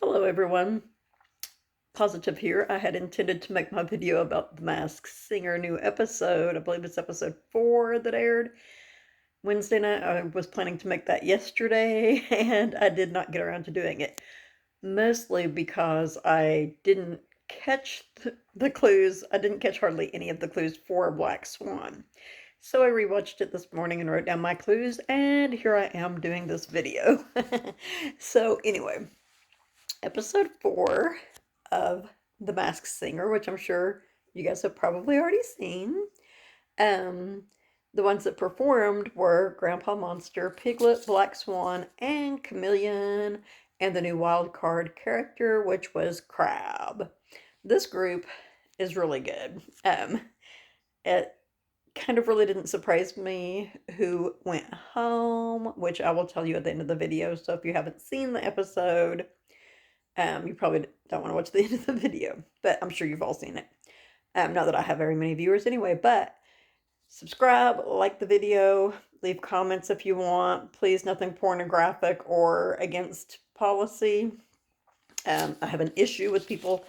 Hello everyone, Positive here. I had intended to make my video about The Masked Singer new episode. I believe it's episode 4 that aired Wednesday night. I was planning to make that yesterday and I did not get around to doing it. Mostly because I didn't catch the clues. I didn't catch hardly any of the clues for Black Swan. So I rewatched it this morning and wrote down my clues, and here I am doing this video. So anyway, episode 4 of The Masked Singer, which I'm sure you guys have probably already seen. Um, the ones that performed were Grandpa Monster, Piglet, Black Swan, and Chameleon, and the new Wildcard character, which was Crab. This group is really good. It kind of really didn't surprise me who went home, which I will tell you at the end of the video. So if you haven't seen the episode, you probably don't want to watch the end of the video, but I'm sure you've all seen it. Not that I have very many viewers anyway, but subscribe, like the video, leave comments if you want. Please, nothing pornographic or against policy. I have an issue with people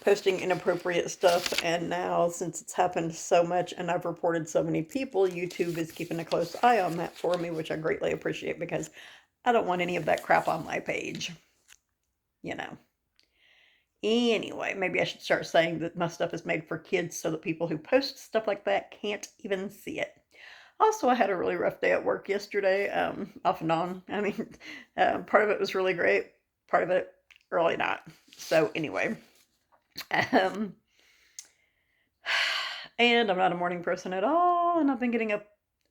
posting inappropriate stuff, and now since it's happened so much and I've reported so many people, YouTube is keeping a close eye on that for me, which I greatly appreciate because I don't want any of that crap on my page. You know. Anyway, maybe I should start saying that my stuff is made for kids so that people who post stuff like that can't even see it. Also, I had a really rough day at work yesterday, off and on. I mean, part of it was really great, part of it really not. So anyway, um, and I'm not a morning person at all, and I've been getting up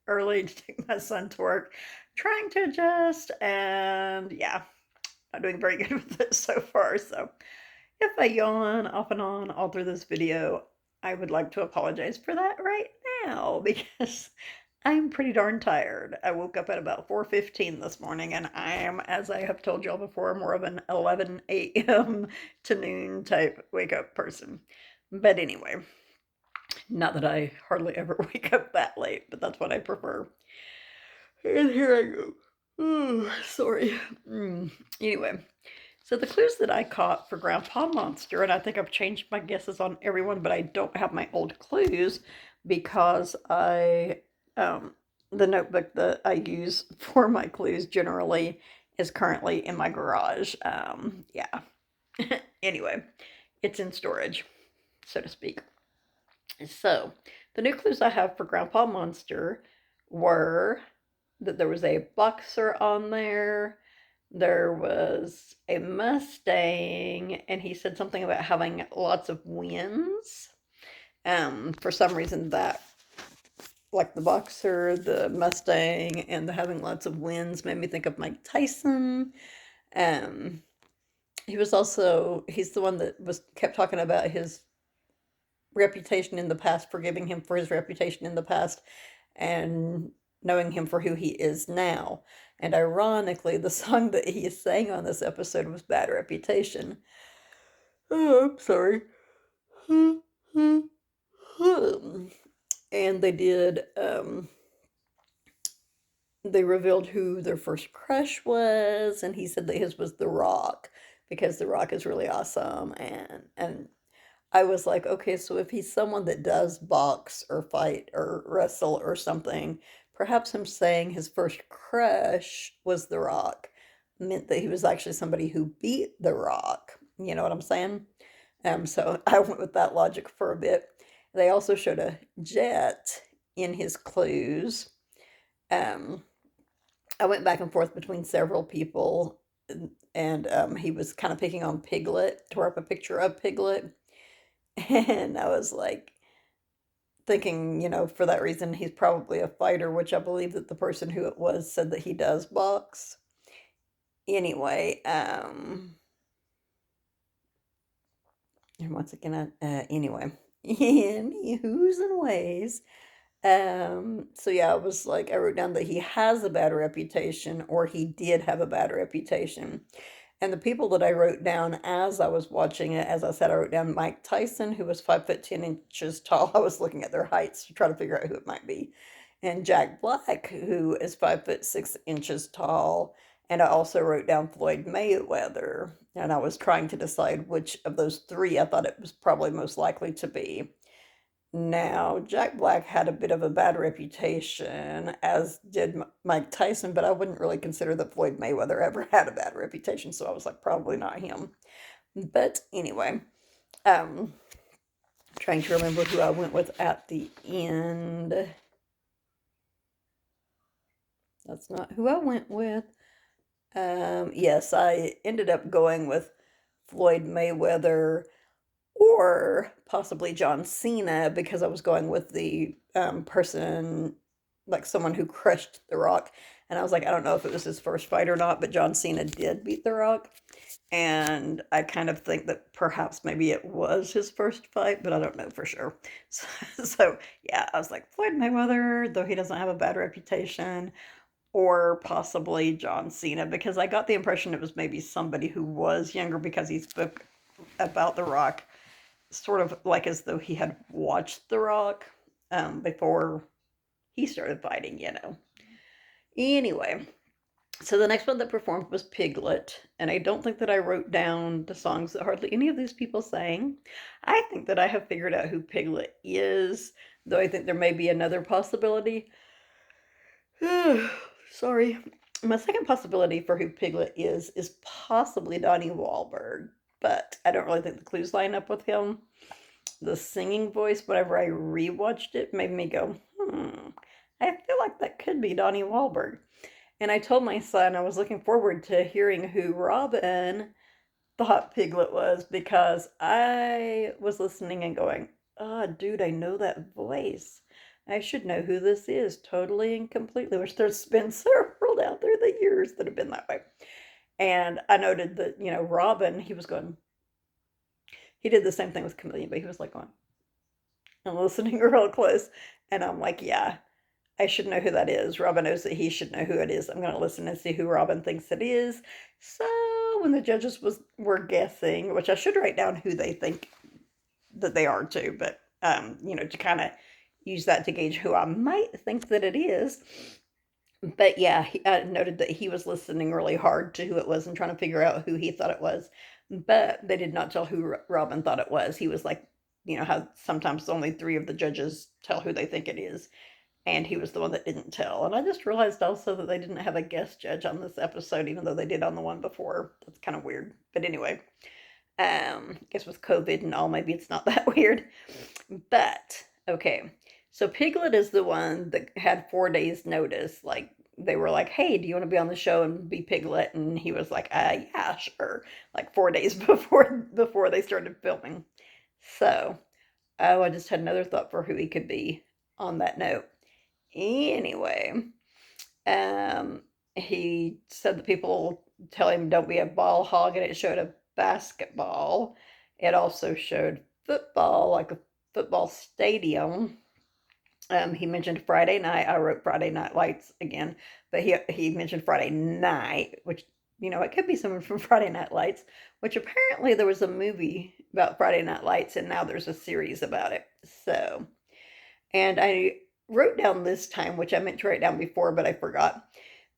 early to take my son to work, trying to adjust, and yeah, not doing very good with it so far. So if I yawn off and on all through this video, I would like to apologize for that right now because I'm pretty darn tired. I woke up at about 4:15 this morning, and I am, as I have told y'all before, more of an 11 a.m. to noon type wake up person. But anyway, not that I hardly ever wake up that late, but that's what I prefer. And here I go. Oh, sorry. Anyway, so the clues that I caught for Grandpa Monster, and I think I've changed my guesses on everyone, but I don't have my old clues because the notebook that I use for my clues generally is currently in my garage. Yeah. Anyway, it's in storage, so to speak. So the new clues I have for Grandpa Monster were that there was a boxer on there was a Mustang, and he said something about having lots of wins. For some reason, that, like the boxer, the Mustang, and the having lots of wins, made me think of Mike Tyson. Um, he's the one that kept talking about his reputation in the past, forgiving him for his reputation in the past, and knowing him for who he is now. And ironically, the song that he sang on this episode was Bad Reputation. Oh, I'm sorry. And they revealed who their first crush was, and he said that his was The Rock, because The Rock is really awesome. And I was like, okay, so if he's someone that does box or fight or wrestle or something, perhaps him saying his first crush was The Rock meant that he was actually somebody who beat The Rock. You know what I'm saying? So I went with that logic for a bit. They also showed a jet in his clues. Um, I went back and forth between several people, and he was kind of picking on Piglet, tore up a picture of Piglet. And I was like thinking, for that reason, he's probably a fighter, which I believe that the person who it was said that he does box. Anyway, and once again, anyway, anywho's and ways. So yeah, I was like, I wrote down that he has a bad reputation, or he did have a bad reputation. And the people that I wrote down as I was watching it, as I said, I wrote down Mike Tyson, who was 5 foot 10 inches tall. I was looking at their heights to try to figure out who it might be. And Jack Black, who is 5 foot 6 inches tall. And I also wrote down Floyd Mayweather, and I was trying to decide which of those three I thought it was probably most likely to be. Now, Jack Black had a bit of a bad reputation, as did Mike Tyson, but I wouldn't really consider that Floyd Mayweather ever had a bad reputation, so I was like, probably not him. But anyway, trying to remember who I went with at the end. That's not who I went with. Yes, I ended up going with Floyd Mayweather or possibly John Cena because I was going with the person, like someone who crushed The Rock. And I was like, I don't know if it was his first fight or not, but John Cena did beat The Rock. And I kind of think that perhaps maybe it was his first fight, but I don't know for sure. So yeah, I was like, Floyd Mayweather, though he doesn't have a bad reputation, or possibly John Cena, because I got the impression it was maybe somebody who was younger because he spoke about The Rock sort of like as though he had watched The Rock before he started fighting. Anyway, so the next one that performed was Piglet, and I don't think that I wrote down the songs that hardly any of these people sang. I think that I have figured out who Piglet is, though I think there may be another possibility. Sorry. My second possibility for who Piglet is possibly Donnie Wahlberg, but I don't really think the clues line up with him. The singing voice, whenever I rewatched it, made me go, I feel like that could be Donnie Wahlberg. And I told my son I was looking forward to hearing who Robin thought Piglet was because I was listening and going, oh, dude, I know that voice. I should know who this is totally and completely, which there's been several down through the years that have been that way. And I noted that, Robin, he was going, he did the same thing with Chameleon, but he was like going, I'm listening real close. And I'm like, yeah, I should know who that is. Robin knows that he should know who it is. I'm going to listen and see who Robin thinks it is. So when the judges were guessing, which I should write down who they think that they are too, but to kind of use that to gauge who I might think that it is. But yeah, I noted that he was listening really hard to who it was and trying to figure out who he thought it was. But they did not tell who Robin thought it was. He was like, how sometimes only 3 of the judges tell who they think it is. And he was the one that didn't tell. And I just realized also that they didn't have a guest judge on this episode, even though they did on the one before. That's kind of weird. But anyway, I guess with COVID and all, maybe it's not that weird. But, okay. So Piglet is the one that had 4 days notice. Like, they were like, hey, do you want to be on the show and be Piglet? And he was like, yeah, sure. Like 4 days before they started filming. So, I just had another thought for who he could be on that note. Anyway, he said that people tell him don't be a ball hog, and it showed a basketball. It also showed football, like a football stadium. He mentioned Friday night. I wrote Friday Night Lights again, but he mentioned Friday night, which, it could be someone from Friday Night Lights, which apparently there was a movie about Friday Night Lights, and now there's a series about it. So, and I wrote down this time, which I meant to write down before, but I forgot,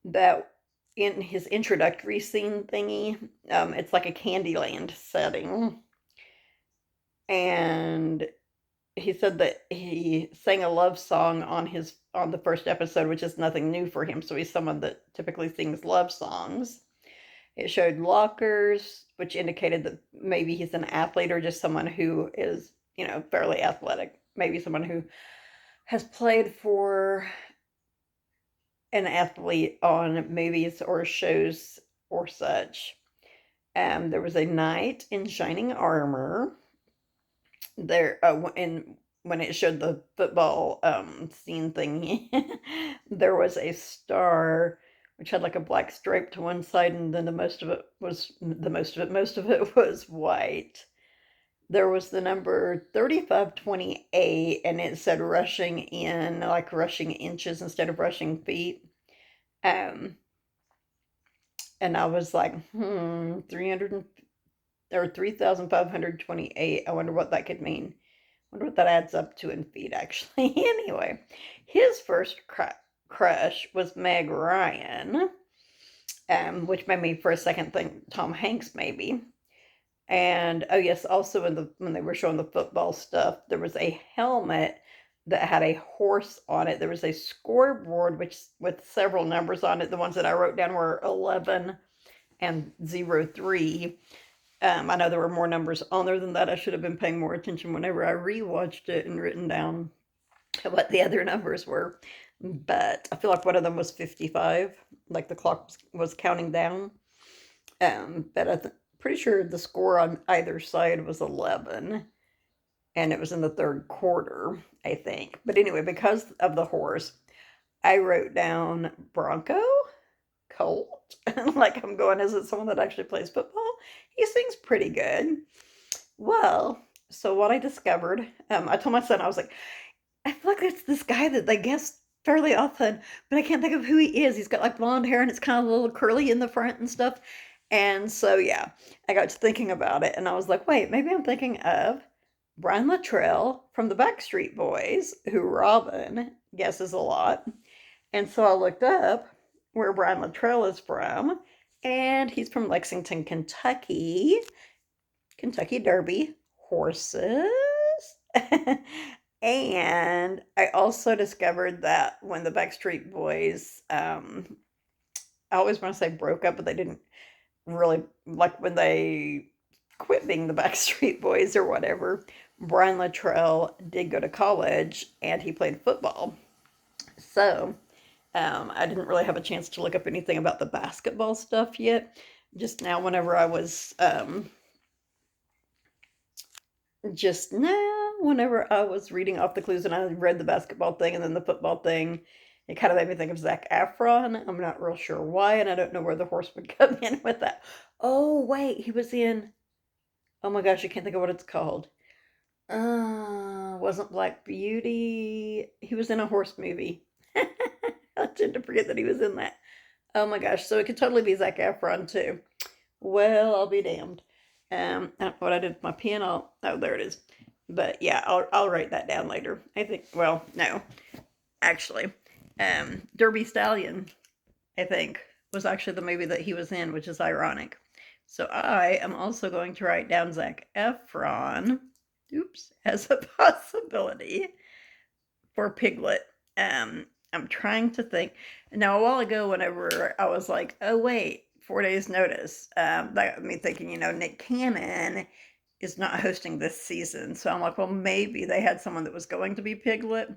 that in his introductory scene thingy, it's like a Candyland setting. And he said that he sang a love song on the first episode, which is nothing new for him. So he's someone that typically sings love songs. It showed lockers, which indicated that maybe he's an athlete or just someone who is, fairly athletic. Maybe someone who has played for an athlete on movies or shows or such. There was a knight in shining armor. There, and when it showed the football scene thing, there was a star which had like a black stripe to one side, and then most of it was white. There was the number 3528, and it said rushing in, like rushing inches instead of rushing feet. And I was like, 300 or 3,528. I wonder what that could mean. I wonder what that adds up to in feet, actually. Anyway, his first crush was Meg Ryan. which made me for a second think Tom Hanks maybe. And oh yes, also when they were showing the football stuff, there was a helmet that had a horse on it. There was a scoreboard which with several numbers on it. The ones that I wrote down were 11 and 03. I know there were more numbers on there than that. I should have been paying more attention whenever I rewatched it and written down what the other numbers were. But I feel like one of them was 55, like the clock was counting down. But pretty sure the score on either side was 11, and it was in the third quarter, I think. But anyway, because of the horse, I wrote down Bronco Colt. Like I'm going, is it someone that actually plays football? He sings pretty good. Well, so what I discovered, I told my son, I was like, I feel like it's this guy that they guess fairly often, but I can't think of who he is. He's got like blonde hair and it's kind of a little curly in the front and stuff. And so, yeah, I got to thinking about it and I was like, wait, maybe I'm thinking of Brian Littrell from the Backstreet Boys, who Robin guesses a lot. And so I looked up where Brian Littrell is from, and he's from Lexington, Kentucky. Kentucky Derby, horses. And I also discovered that when the Backstreet Boys, I always want to say broke up, but they didn't really, like when they quit being the Backstreet Boys or whatever, Brian Littrell did go to college and he played football. So I didn't really have a chance to look up anything about the basketball stuff yet. Just now, whenever I was reading off the clues and I read the basketball thing and then the football thing, it kind of made me think of Zac Efron. I'm not real sure why, and I don't know where the horse would come in with that. Oh, wait, he was in, oh my gosh, I can't think of what it's called. Wasn't Black Beauty. He was in a horse movie. I tend to forget that he was in that. Oh my gosh, so it could totally be Zac Efron too. Well, I'll be damned. I don't know what I did with my pen. Oh, there it is. But yeah, I'll write that down later. I think, well, no, actually, Derby Stallion, I think, was actually the movie that he was in, which is ironic. So I am also going to write down Zac Efron, as a possibility for Piglet. I'm trying to think. Now, a while ago, whenever I was like, oh, wait, 4 days notice, that got me thinking, Nick Cannon is not hosting this season. So I'm like, well, maybe they had someone that was going to be Piglet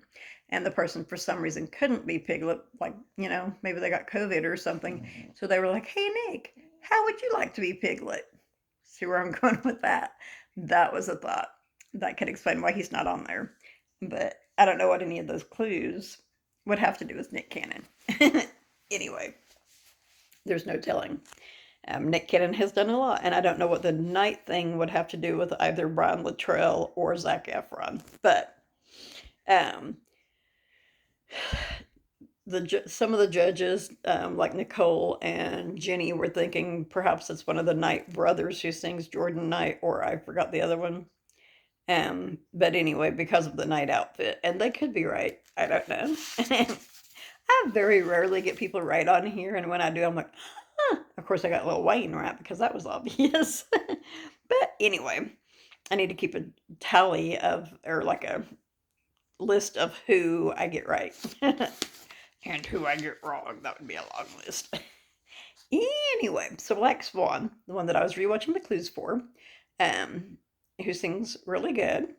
and the person for some reason couldn't be Piglet. Like, maybe they got COVID or something. So they were like, hey, Nick, how would you like to be Piglet? See where I'm going with that? That was a thought. That could explain why he's not on there. But I don't know what any of those clues would have to do with Nick Cannon. Anyway, there's no telling. Nick Cannon has done a lot, and I don't know what the night thing would have to do with either Brian Littrell or Zac Efron. But some of the judges, like Nicole and Jenny, were thinking perhaps it's one of the Knight brothers who sings Jordan Knight, or I forgot the other one. But anyway, because of the Knight outfit, and they could be right. I don't know. I very rarely get people right on here, and when I do, I'm like, huh. Of course, I got Lil Wayne right because that was obvious. But anyway, I need to keep a tally of, or like a list of who I get right and who I get wrong. That would be a long list. Anyway, so Black Swan, the one that I was rewatching the clues for, who sings really good.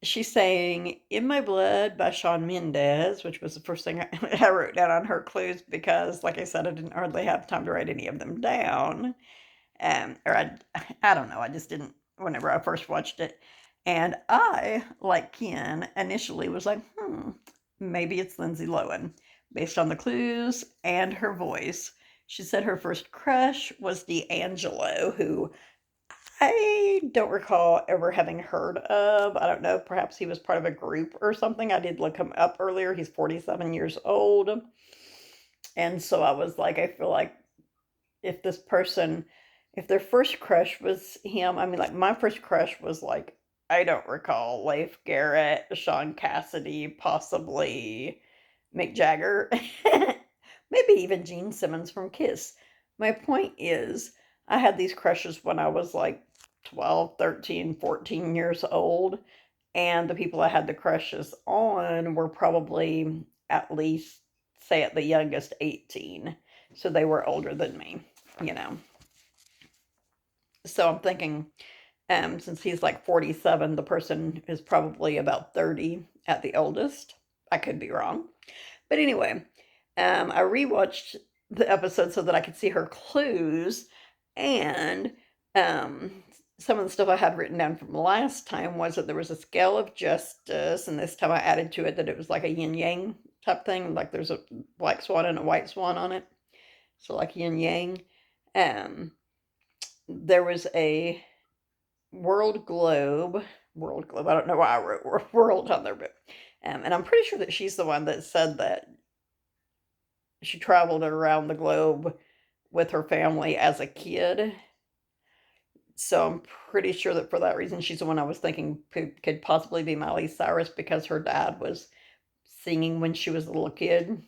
She's saying In My Blood by Shawn Mendes, which was the first thing I wrote down on her clues because, like I said, I didn't hardly have time to write any of them down. Or I don't know, I just didn't whenever I first watched it. And I, like Ken, initially was like, maybe it's Lindsay Lohan, based on the clues and her voice. She said her first crush was D'Angelo, who I don't recall ever having heard of. I don't know, perhaps he was part of a group or something. I did look him up earlier. He's 47 years old. And so I was like, I feel like if this person, if their first crush was him, I mean, like my first crush was like, I don't recall, Leif Garrett, Sean Cassidy, possibly Mick Jagger. maybe even Gene Simmons from Kiss. My point is, I had these crushes when I was like 12, 13, 14 years old, and the people I had the crushes on were probably at least, say at the youngest, 18. So they were older than me, you know. So I'm thinking, since he's like 47, the person is probably about 30 at the oldest. I could be wrong. But anyway, I rewatched the episode so that I could see her clues, and some of the stuff I had written down from last time was that there was a scale of justice, and this time I added to it that it was like a yin yang type thing, like there's a black swan and a white swan on it, so like yin yang. Um, there was a world globe, world globe. I don't know why I wrote world on there, but and I'm pretty sure that she's the one that said that she traveled around the globe with her family as a kid. So I'm pretty sure that for that reason, she's the one I was thinking could possibly be Miley Cyrus because her dad was singing when she was a little kid.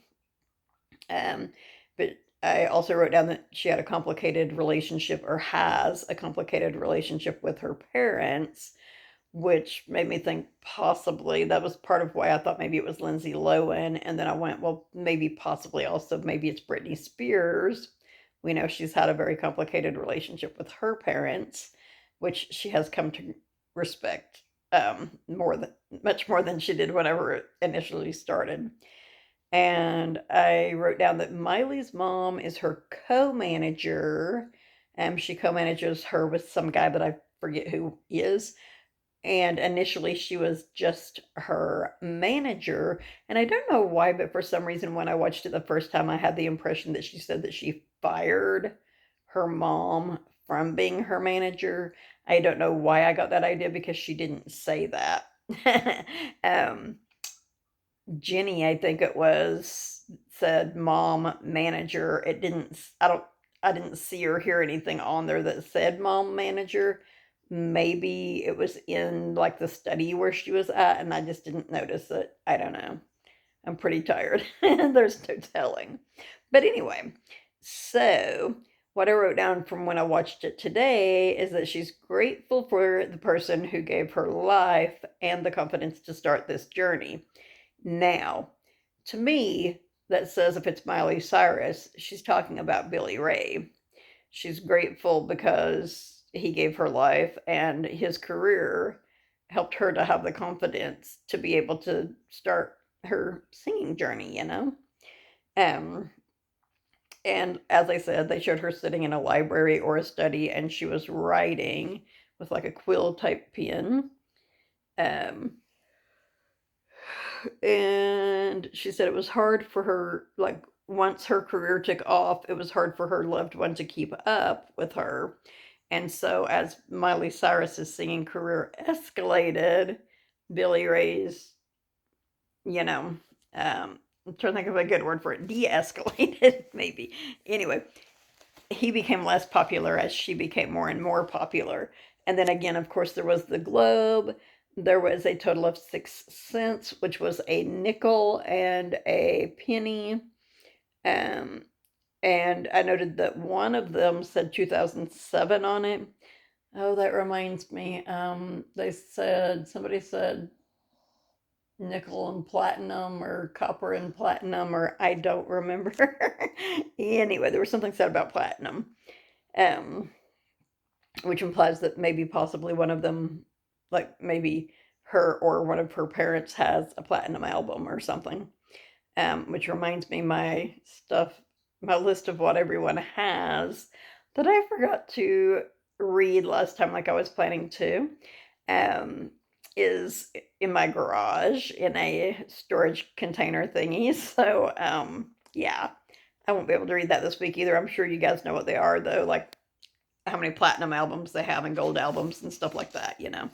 But I also wrote down that she had a complicated relationship, or has a complicated relationship with her parents, which made me think possibly that was part of why I thought maybe it was Lindsay Lohan. And then I went, well, maybe possibly also maybe it's Britney Spears. We know she's had a very complicated relationship with her parents, which she has come to respect much more than she did whenever it initially started. And I wrote down that Miley's mom is her co-manager. She co-manages her with some guy that I forget who is. And initially, she was just her manager. And I don't know why, but for some reason, when I watched it the first time, I had the impression that she said that she fired her mom from being her manager. I don't know why I got that idea because she didn't say that. um, Jenny, I think it was, said mom manager. It didn't, I didn't see or hear anything on there that said mom manager. Maybe it was in like the study where she was at and I just didn't notice it. I don't know. I'm pretty tired. There's no telling. But anyway, so what I wrote down from when I watched it today is that she's grateful for the person who gave her life and the confidence to start this journey. Now, to me, that says if it's Miley Cyrus, she's talking about Billy Ray. She's grateful because he gave her life and his career helped her to have the confidence to be able to start her singing journey, you know? Um, and as I said, they showed her sitting in a library or a study and she was writing with like a quill type pen. Um, and she said it was hard for her, like, once her career took off, it was hard for her loved one to keep up with her. And so, as Miley Cyrus's singing career escalated, Billy Ray's, you know, I'm trying to think of a good word for it, de escalated, maybe. Anyway, he became less popular as she became more and more popular. And then again, of course, there was the Globe. There was a total of 6 cents, which was a nickel and a penny. Um, and I noted that one of them said 2007 on it. Oh, that reminds me. Somebody said nickel and platinum or copper and platinum, or I don't remember. Anyway, there was something said about platinum, um, which implies that maybe possibly one of them, like maybe her or one of her parents has a platinum album or something. Which reminds me, my list of what everyone has that I forgot to read last time, like I was planning to, um, is in my garage in a storage container thingy. So, yeah, I won't be able to read that this week either. I'm sure you guys know what they are, though, like how many platinum albums they have and gold albums and stuff like that, you know.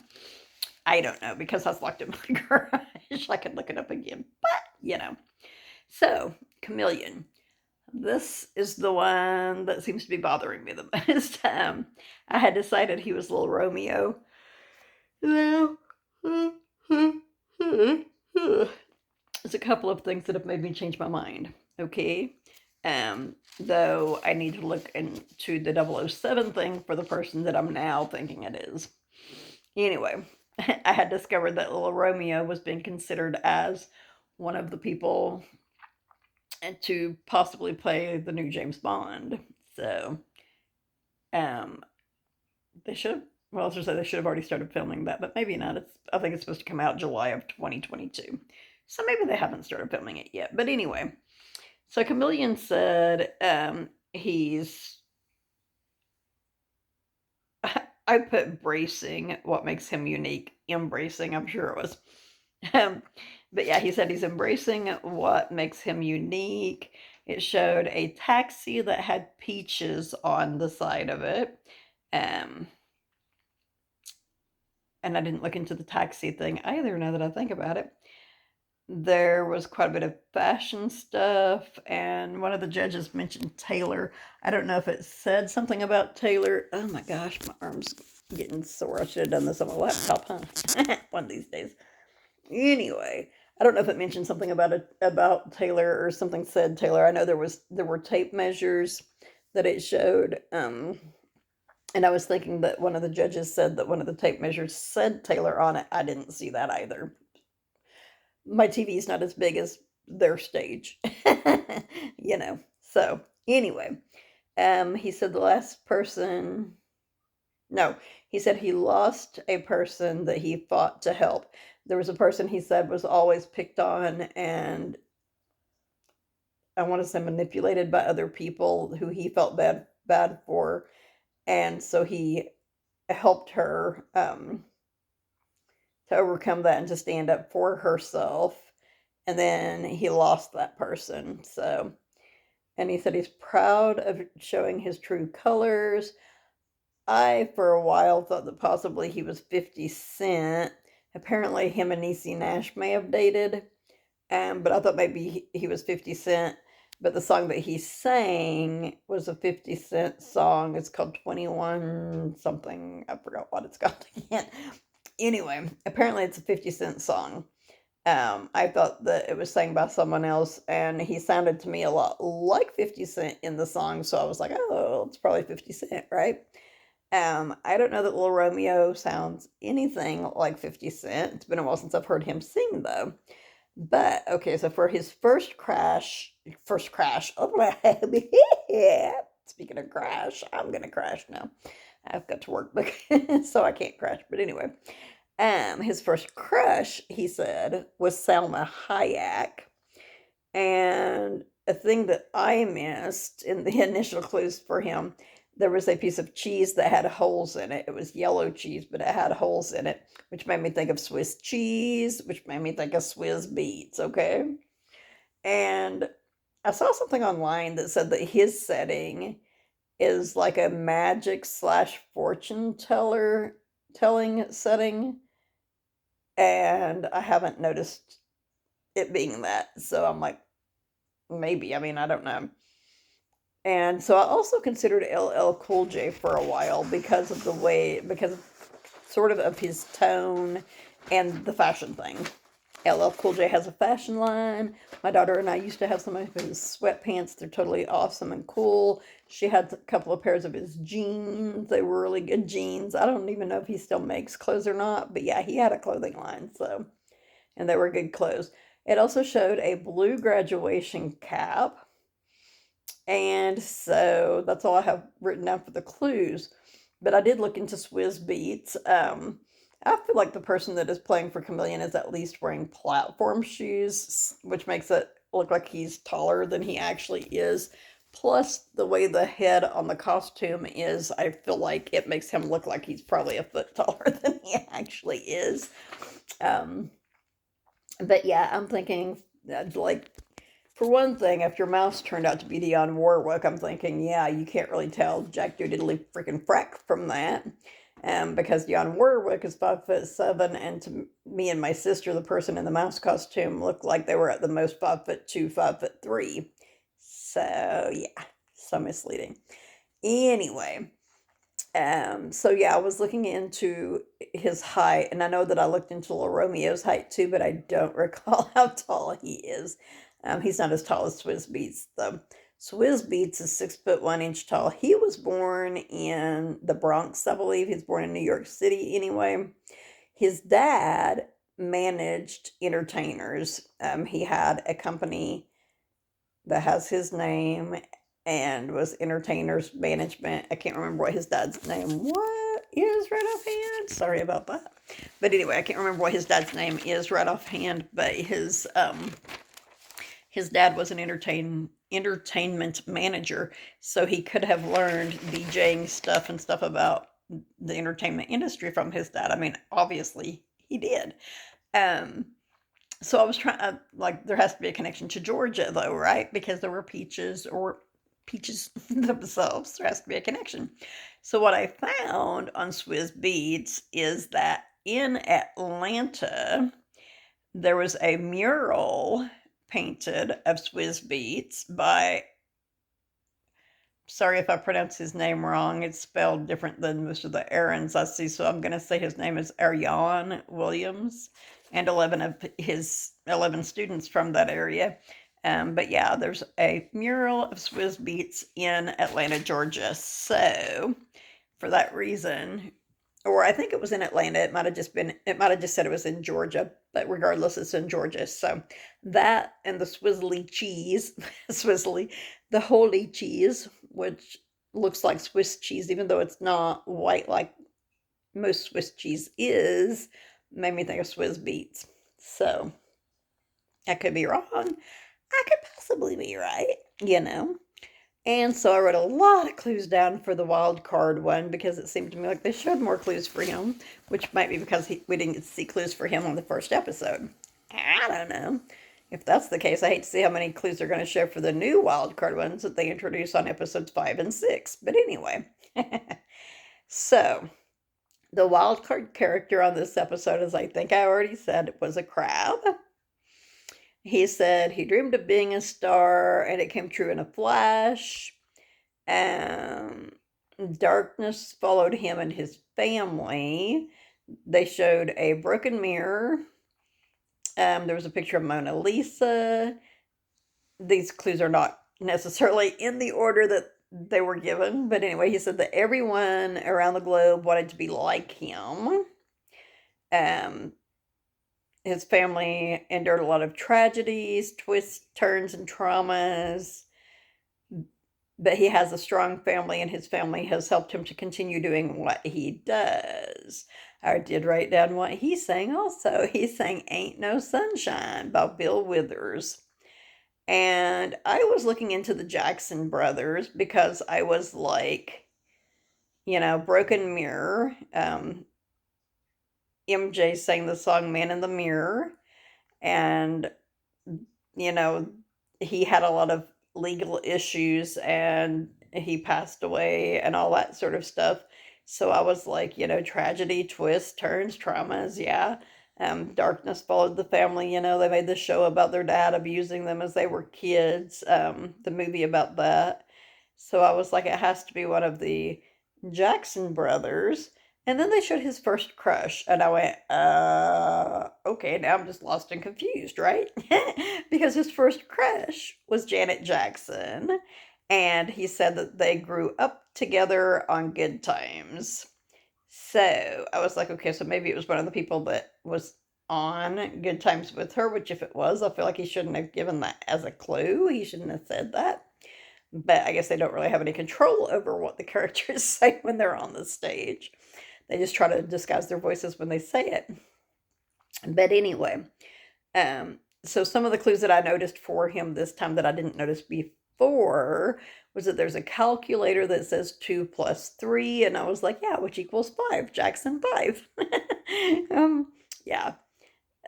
I don't know because that's locked in my garage. I could look it up again, but you know. So, Chameleon. This is the one that seems to be bothering me the most. I had decided he was little Romeo. Now, there's a couple of things that have made me change my mind. Okay. Though I need to look into the 007 thing for the person that I'm now thinking it is. Anyway, I had discovered that little Romeo was being considered as one of the people to possibly play the new James Bond. So, um, they should. Well, I was going to say they should have already started filming that, but maybe not. I think it's supposed to come out July of 2022. So maybe they haven't started filming it yet. But anyway, so Chameleon said he's. I put bracing, what makes him unique. Embracing, I'm sure it was. But yeah, he said he's embracing what makes him unique. It showed a taxi that had peaches on the side of it. Um, and I didn't look into the taxi thing either now that I think about it. There was quite a bit of fashion stuff, and one of the judges mentioned Taylor. I don't know if it said something about Taylor. Oh my gosh, my arm's getting sore. I should have done this on my laptop, huh? One of these days. Anyway, I don't know if it mentioned something about Taylor or something said Taylor. I know there were tape measures that it showed. And I was thinking that one of the judges said that one of the tape measures said Taylor on it. I didn't see that either. My TV is not as big as their stage, you know. So anyway, he said the last person. No, he said he lost a person that he fought to help. There was a person he said was always picked on and I want to say manipulated by other people who he felt bad for, and so he helped her to overcome that and to stand up for herself. And then he lost that person. So, and he said he's proud of showing his true colors. I, for a while, thought that possibly he was 50 Cent. Apparently, him and Niecy Nash may have dated, but I thought maybe he was 50 Cent. But the song that he sang was a 50 Cent song. It's called 21 something. I forgot what it's called again. Anyway, apparently it's a 50 Cent song. I thought that it was sang by someone else, and he sounded to me a lot like 50 Cent in the song, so I was like, oh, it's probably 50 Cent, right? I don't know that Little Romeo sounds anything like 50 Cent. It's been a while since I've heard him sing, though. But, okay, so for his first crash, oh, speaking of crash, I'm going to crash now. I've got to work, so I can't crash. But anyway, his first crush, he said, was Salma Hayek. And a thing that I missed in the initial clues for him, there was a piece of cheese that had holes in it. It was yellow cheese, but it had holes in it, which made me think of Swiss cheese, which made me think of Swizz beets, okay? And I saw something online that said that his setting is like a magic / fortune telling setting, and I haven't noticed it being that. So I'm like, maybe. I mean, I don't know. And so I also considered LL Cool J for a while because of sort of his tone and the fashion thing. LL Cool J has a fashion line. My daughter and I used to have some of his sweatpants. They're totally awesome and cool. She had a couple of pairs of his jeans. They were really good jeans. I don't even know if he still makes clothes or not, but yeah, he had a clothing line, so, and they were good clothes. It also showed a blue graduation cap. And so that's all I have written down for the clues. But I did look into Swizz beets. I feel like the person that is playing for Chameleon is at least wearing platform shoes, which makes it look like he's taller than he actually is. Plus, the way the head on the costume is, I feel like it makes him look like he's probably a foot taller than he actually is. But yeah, I'm thinking, like, for one thing, if your mouse turned out to be Dionne Warwick, I'm thinking, yeah, you can't really tell Jack Doodly freaking frack from that. Because Dionne Warwick is 5'7", and to me and my sister, the person in the mouse costume, looked like they were at the most 5'2", 5'3". So yeah, so misleading. Anyway, so yeah, I was looking into his height, and I know that I looked into Little Romeo's height too, but I don't recall how tall he is. He's not as tall as Swizz Beatz, though. Swizz Beatz is 6'1" tall. He was born in the Bronx, I believe. He's born in New York City anyway. His dad managed entertainers. He had a company that has his name and was entertainers management. I can't remember what his dad's name is right offhand. Sorry about that. But anyway, I can't remember what his dad's name is right offhand. But his dad was an entertainment manager, so he could have learned DJing stuff and stuff about the entertainment industry from his dad. I mean, obviously he did. Um, so I was trying, like, there has to be a connection to Georgia, though, right? Because there were peaches themselves. There has to be a connection. So what I found on Swizz Beatz is that in Atlanta, there was a mural painted of Swizz Beatz by, sorry if I pronounce his name wrong, it's spelled different than most of the Aarons I see, so I'm going to say his name is Ariane Williams, and 11 of his 11 students from that area. But yeah, there's a mural of Swizz Beatz in Atlanta, Georgia. So for that reason, or I think it was in Atlanta, it might have just said it was in Georgia, but regardless, it's in Georgia. So that and the Swizzly cheese, the holy cheese, which looks like Swiss cheese, even though it's not white like most Swiss cheese is, made me think of Swizz Beatz. So I could be wrong. I could possibly be right, you know. And so I wrote a lot of clues down for the wild card one because it seemed to me like they showed more clues for him, which might be because we didn't get to see clues for him on the first episode. I don't know. If that's the case, I hate to see how many clues they're going to show for the new wild card ones that they introduce on episodes 5 and 6. But anyway, so the wild card character on this episode, as I think I already said, was a crab. He said he dreamed of being a star and it came true in a flash. Darkness followed him and his family. They showed a broken mirror. There was a picture of Mona Lisa. These clues are not necessarily in the order that they were given, but anyway, he said that everyone around the globe wanted to be like him. His family endured a lot of tragedies, twists, turns, and traumas, but he has a strong family, and his family has helped him to continue doing what he does. I did write down what he sang also. He sang Ain't No Sunshine by Bill Withers. And I was looking into the Jackson brothers because I was like, Broken Mirror. MJ sang the song Man in the Mirror, and he had a lot of legal issues and he passed away and all that sort of stuff. So I was like, tragedy, twists, turns, traumas, yeah. Darkness followed the family. They made the show about their dad abusing them as they were kids, the movie about that. So I was like, it has to be one of the Jackson brothers. And then they showed his first crush, and I went, okay, now I'm just lost and confused, right? Because his first crush was Janet Jackson, and he said that they grew up together on Good Times. So I was like, okay, so maybe it was one of the people that was on Good Times with her, which if it was, I feel like he shouldn't have given that as a clue. He shouldn't have said that. But I guess they don't really have any control over what the characters say when they're on the stage. They just try to disguise their voices when they say it. But anyway, so some of the clues that I noticed for him this time that I didn't notice before was that there's a calculator that says 2 plus 3, and I was like, yeah, which equals 5, Jackson 5. Yeah,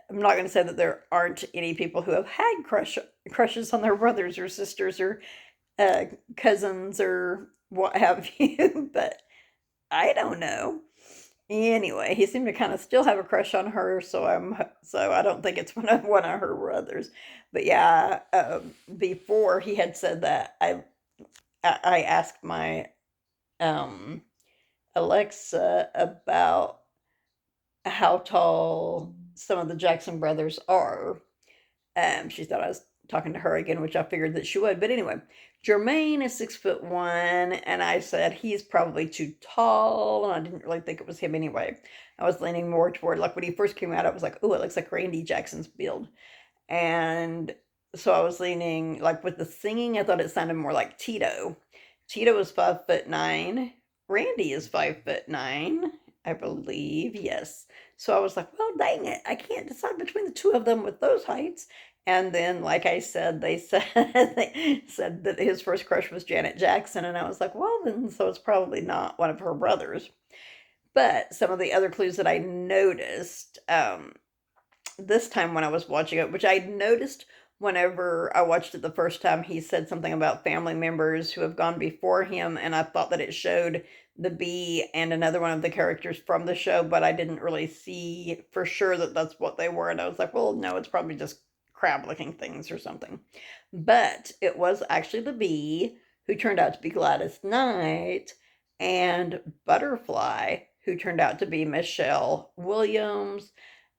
I'm not going to say that there aren't any people who have had crushes on their brothers or sisters or cousins or what have you, but I don't know. Anyway, he seemed to kind of still have a crush on her, so I don't think it's one of her brothers. But yeah, before he had said that, I asked my Alexa about how tall some of the Jackson brothers are. She thought I was talking to her again, which I figured that she would. But anyway, Jermaine is 6'1", and I said he's probably too tall, and I didn't really think it was him anyway. I was leaning more toward, like, when he first came out, I was like, oh, it looks like Randy Jackson's build. And so I was leaning, like, with the singing, I thought it sounded more like Tito. Tito is 5'9". Randy is 5'9", I believe, yes. So I was like, well, dang it, I can't decide between the two of them with those heights. And then, like I said, they said they said that his first crush was Janet Jackson, and I was like, well, then so it's probably not one of her brothers. But some of the other clues that I noticed this time when I was watching it, which I noticed whenever I watched it the first time, he said something about family members who have gone before him, and I thought that it showed the bee and another one of the characters from the show, but I didn't really see for sure that that's what they were, and I was like, well, no, it's probably just crab-looking things or something. But it was actually the bee, who turned out to be Gladys Knight, and Butterfly, who turned out to be Michelle Williams.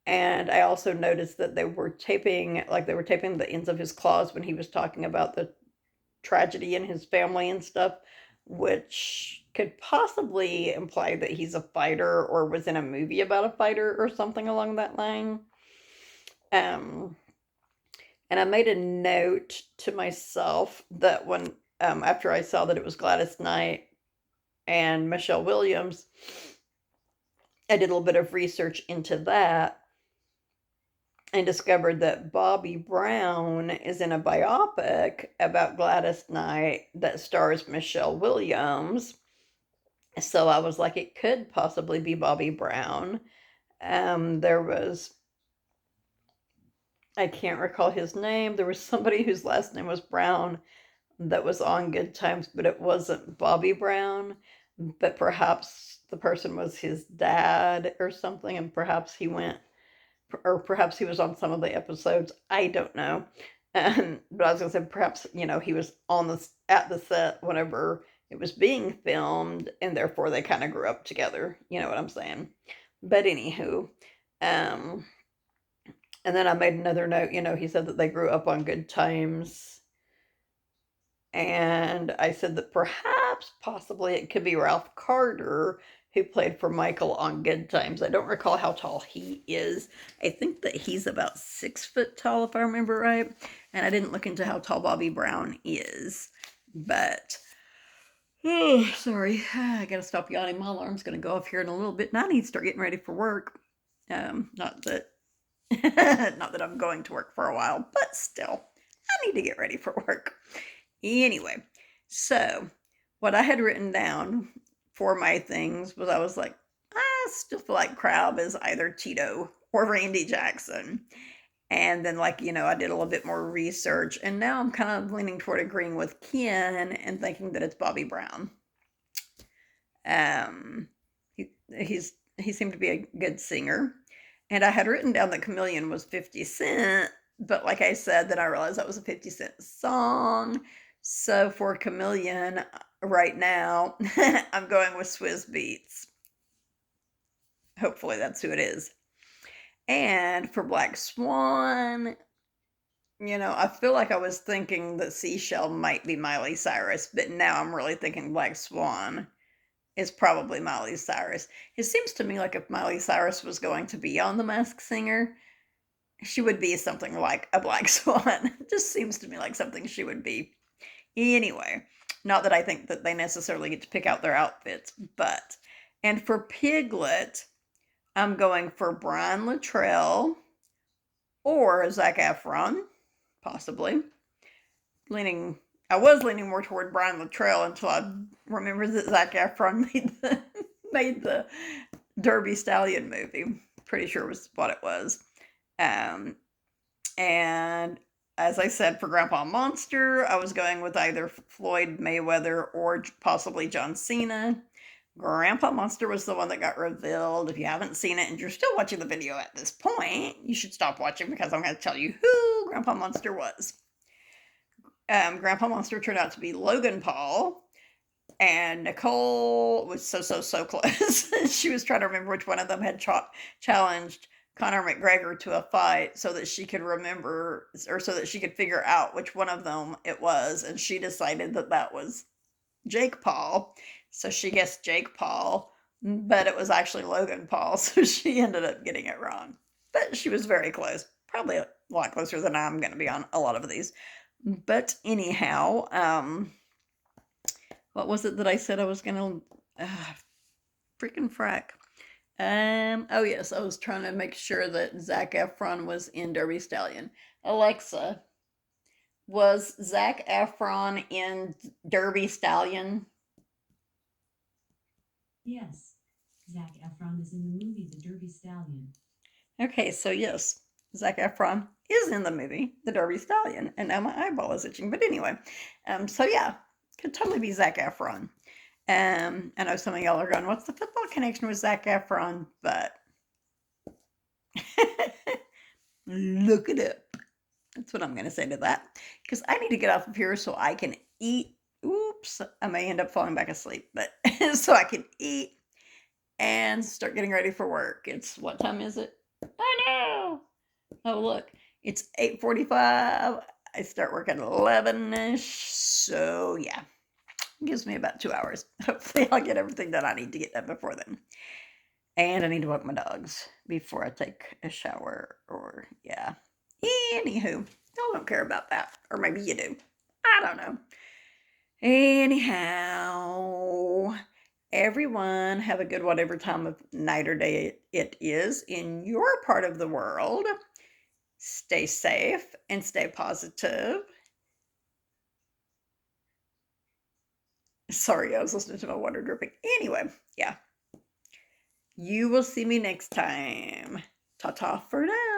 And I also noticed that they were taping the ends of his claws when he was talking about the tragedy in his family and stuff, which could possibly imply that he's a fighter or was in a movie about a fighter or something along that line. And I made a note to myself that when after I saw that it was Gladys Knight and Michelle Williams, I did a little bit of research into that and discovered that Bobby Brown is in a biopic about Gladys Knight that stars Michelle Williams. So I was like, it could possibly be Bobby Brown. There was, I can't recall his name. There was somebody whose last name was Brown that was on Good Times, but it wasn't Bobby Brown. But perhaps the person was his dad or something, and perhaps he went, or perhaps he was on some of the episodes. I don't know. But I was gonna say perhaps he was at the set whenever it was being filmed, and therefore they kind of grew up together. You know what I'm saying? But anywho, and then I made another note. He said that they grew up on Good Times, and I said that perhaps, possibly, it could be Ralph Carter, who played for Michael on Good Times. I don't recall how tall he is. I think that he's about 6 foot tall, if I remember right. And I didn't look into how tall Bobby Brown is. But, sorry, I gotta stop yawning. My alarm's gonna go off here in a little bit, and I need to start getting ready for work. Not that, not that I'm going to work for a while, but still, I need to get ready for work. Anyway, so what I had written down for my things was, I was like, I still feel like Crab is either Tito or Randy Jackson. And then, I did a little bit more research, and now I'm kind of leaning toward agreeing with Ken and thinking that it's Bobby Brown. He seemed to be a good singer. And I had written down that Chameleon was 50 Cent, but like I said, then I realized that was a 50 Cent song. So for Chameleon, right now, I'm going with Swizz Beatz. Hopefully that's who it is. And for Black Swan, I feel like I was thinking that Seashell might be Miley Cyrus, but now I'm really thinking Black Swan is probably Miley Cyrus. It seems to me like if Miley Cyrus was going to be on The Masked Singer, she would be something like a Black Swan. It just seems to me like something she would be. Anyway, not that I think that they necessarily get to pick out their outfits, but. And for Piglet, I'm going for Brian Littrell or Zac Efron, possibly. I was leaning more toward Brian Littrell until I remembered that Zac Efron made the Derby Stallion movie. Pretty sure was what it was. And as I said, for Grandpa Monster, I was going with either Floyd Mayweather or possibly John Cena. Grandpa Monster was the one that got revealed. If you haven't seen it and you're still watching the video at this point, you should stop watching, because I'm going to tell you who Grandpa Monster was. Grandpa Monster turned out to be Logan Paul, and Nicole was so close. She was trying to remember which one of them had challenged Conor McGregor to a fight so that she could remember, or so that she could figure out which one of them it was. And she decided that that was Jake Paul. So she guessed Jake Paul, but it was actually Logan Paul. So she ended up getting it wrong. But she was very close. Probably a lot closer than I'm going to be on a lot of these. But anyhow, what was it that I said I was going to... freaking frack. Oh yes, I was trying to make sure that Zac Efron was in Derby Stallion. Alexa, was Zac Efron in Derby Stallion? Yes, Zac Efron is in the movie The Derby Stallion. Okay, so yes, Zac Efron is in the movie The Derby Stallion, and now my eyeball is itching. But anyway, so yeah, could totally be Zac Efron. I know some of y'all are going, what's the football connection with Zac Efron? But look it up. That's what I'm going to say to that. Because I need to get off of here so I can eat. Oops, I may end up falling back asleep. But so I can eat and start getting ready for work. It's, what time is it? I know. Oh, look, it's 8:45. I start work at 11ish. So yeah, it gives me about 2 hours. Hopefully I'll get everything that I need to get done before then. And I need to walk my dogs before I take a shower, or yeah. Anywho, y'all don't care about that. Or maybe you do. I don't know. Anyhow, everyone have a good whatever time of night or day it is in your part of the world. Stay safe and stay positive. Sorry, I was listening to my water dripping. Anyway, yeah. You will see me next time. Ta-ta for now.